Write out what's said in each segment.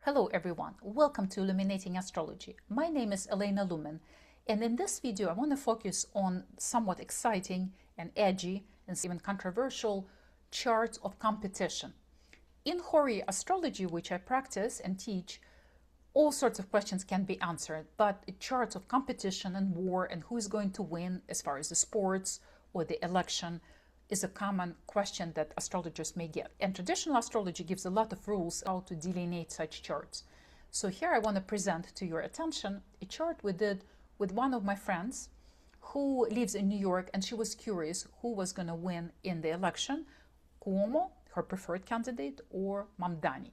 Hello everyone, welcome to Illuminating Astrology. My name is Elena Lumen, and in this video I want to focus on somewhat exciting and edgy and even controversial charts of competition. In horary astrology, which I practice and teach, all sorts of questions can be answered, but charts of competition and war and who is going to win as far as the sports or the election is a common question that astrologers may get. And traditional astrology gives a lot of rules how to delineate such charts. So here I want to present to your attention a chart we did with one of my friends who lives in New York, and she was curious who was going to win in the election, Cuomo, her preferred candidate, or Mamdani.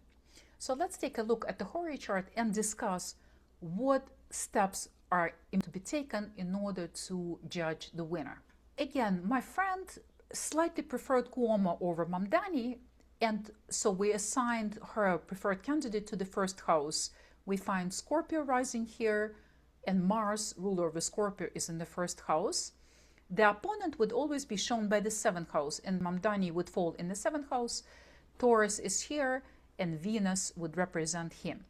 So let's take a look at the horary chart and discuss what steps are to be taken in order to judge the winner. Again, my friend slightly preferred Cuomo over Mamdani, and so we assigned her preferred candidate to the first house. We find Scorpio rising here, and Mars, ruler of the Scorpio, is in the first house. The opponent would always be shown by the seventh house, and Mamdani would fall in the seventh house. Taurus is here, and Venus would represent him.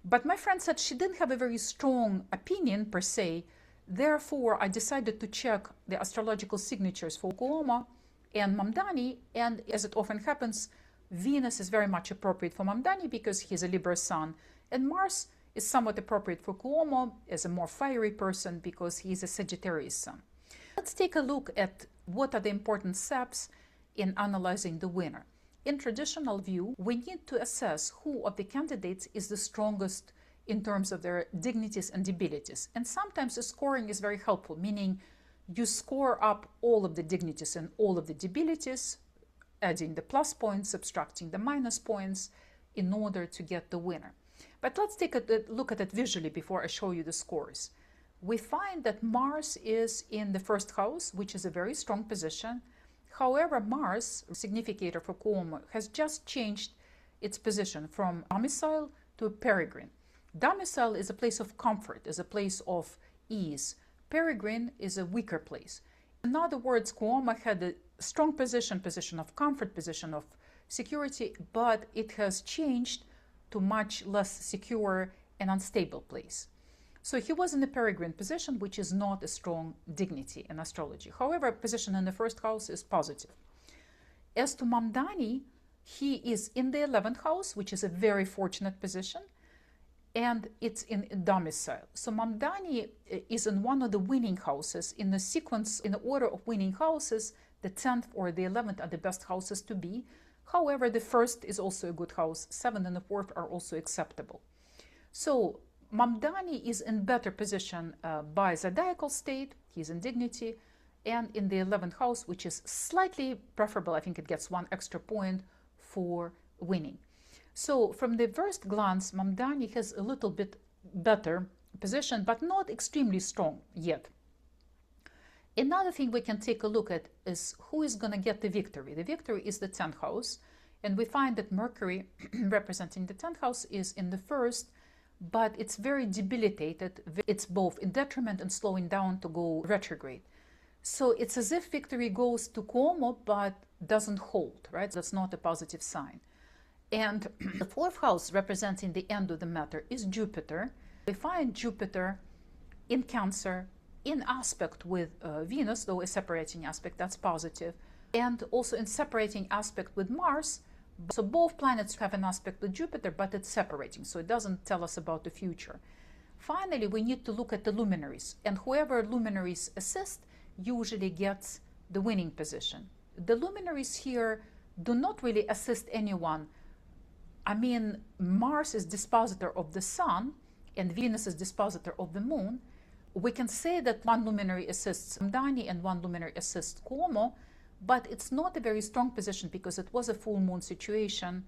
But my friend said she didn't have a very strong opinion per se. Therefore, I decided to check the astrological signatures for Cuomo and Mamdani, and as it often happens, Venus is very much appropriate for Mamdani because he's a Libra sun, and Mars is somewhat appropriate for Cuomo as a more fiery person because he's a Sagittarius sun. Let's take a look at what are the important steps in analyzing the winner. In traditional view, we need to assess who of the candidates is the strongest in terms of their dignities and debilities. And sometimes the scoring is very helpful, meaning you score up all of the dignities and all of the debilities, adding the plus points, subtracting the minus points in order to get the winner. But let's take a look at it visually before I show you the scores. We find that Mars is in the first house, which is a very strong position. However, Mars, significator for Cuomo, has just changed its position from domicile to peregrine. Domicile is a place of comfort, is a place of ease. Peregrine is a weaker place. In other words, Cuomo had a strong position of comfort, position of security, but it has changed to much less secure and unstable place. So he was in the peregrine position, which is not a strong dignity in astrology. However, position in the first house is positive. As to Mamdani, he is in the 11th house, which is a very fortunate position, and it's in domicile. So Mamdani is in one of the winning houses. In the sequence, in the order of winning houses, the 10th or the 11th are the best houses to be. However, the first is also a good house. 7th and the 4th are also acceptable. So Mamdani is in better position by zodiacal state. He's in dignity and in the 11th house, which is slightly preferable. I think it gets one extra point for winning. So from the first glance, Mamdani has a little bit better position, but not extremely strong yet. Another thing we can take a look at is who is going to get the victory. The victory is the 10th house, and we find that Mercury, representing the 10th house, is in the first, but it's very debilitated. It's both in detriment and slowing down to go retrograde. So it's as if victory goes to Cuomo, but doesn't hold, right? That's not a positive sign. And the 4th house, representing the end of the matter, is Jupiter. We find Jupiter in Cancer, in aspect with Venus, though a separating aspect, that's positive, and also in separating aspect with Mars. So both planets have an aspect with Jupiter, but it's separating, so it doesn't tell us about the future. Finally, we need to look at the luminaries, and whoever luminaries assist usually gets the winning position. The luminaries here do not really assist anyone. I mean, Mars is dispositor of the Sun, and Venus is dispositor of the Moon. We can say that one luminary assists Mamdani and one luminary assists Cuomo, but it's not a very strong position because it was a full moon situation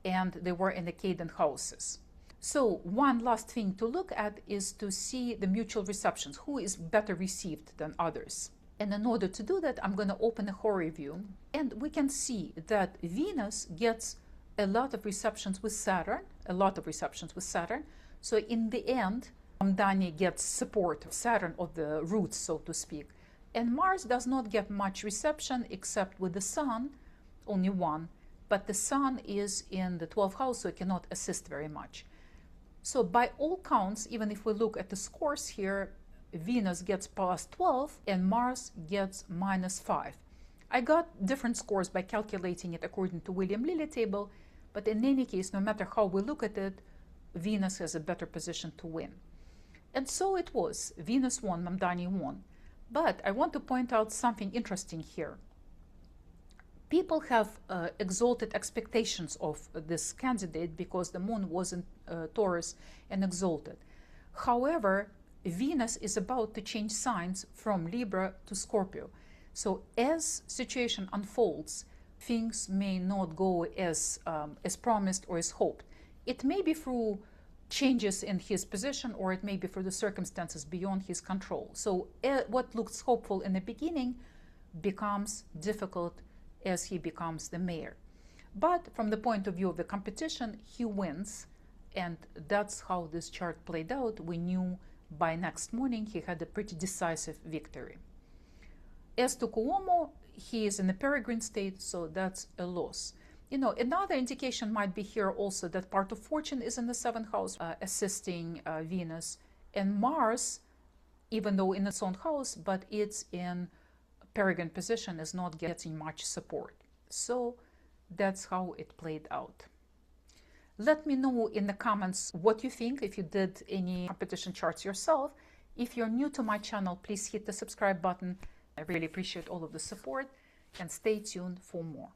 and they were in the cadent houses. So one last thing to look at is to see the mutual receptions, who is better received than others. And in order to do that, I'm going to open a horary view, and we can see that Venus gets a lot of receptions with Saturn, So in the end, Mamdani gets support of Saturn, of the roots, so to speak. And Mars does not get much reception except with the Sun, only one, but the sun is in the 12th house, so it cannot assist very much. So by all counts, even if we look at the scores here, Venus gets plus 12 and Mars gets minus 5. I got different scores by calculating it according to William Lilly table, but in any case, no matter how we look at it, Venus has a better position to win. And so it was. Venus won, Mamdani won. But I want to point out something interesting here. People have exalted expectations of this candidate because the moon was in Taurus and exalted. However, Venus is about to change signs from Libra to Scorpio. So as situation unfolds, things may not go as promised or as hoped. It may be through changes in his position, or it may be for the circumstances beyond his control. So what looks hopeful in the beginning becomes difficult as he becomes the mayor. But from the point of view of the competition, he wins, and that's how this chart played out. We knew by next morning he had a pretty decisive victory. As to Cuomo, he is in a peregrine state, so that's a loss. You know, another indication might be here also that part of fortune is in the 7th house, assisting Venus, and Mars, even though in its own house, but it's in peregrine position, is not getting much support. So that's how it played out. Let me know in the comments what you think, if you did any competition charts yourself. If you're new to my channel, please hit the subscribe button. I really appreciate all of the support, and stay tuned for more.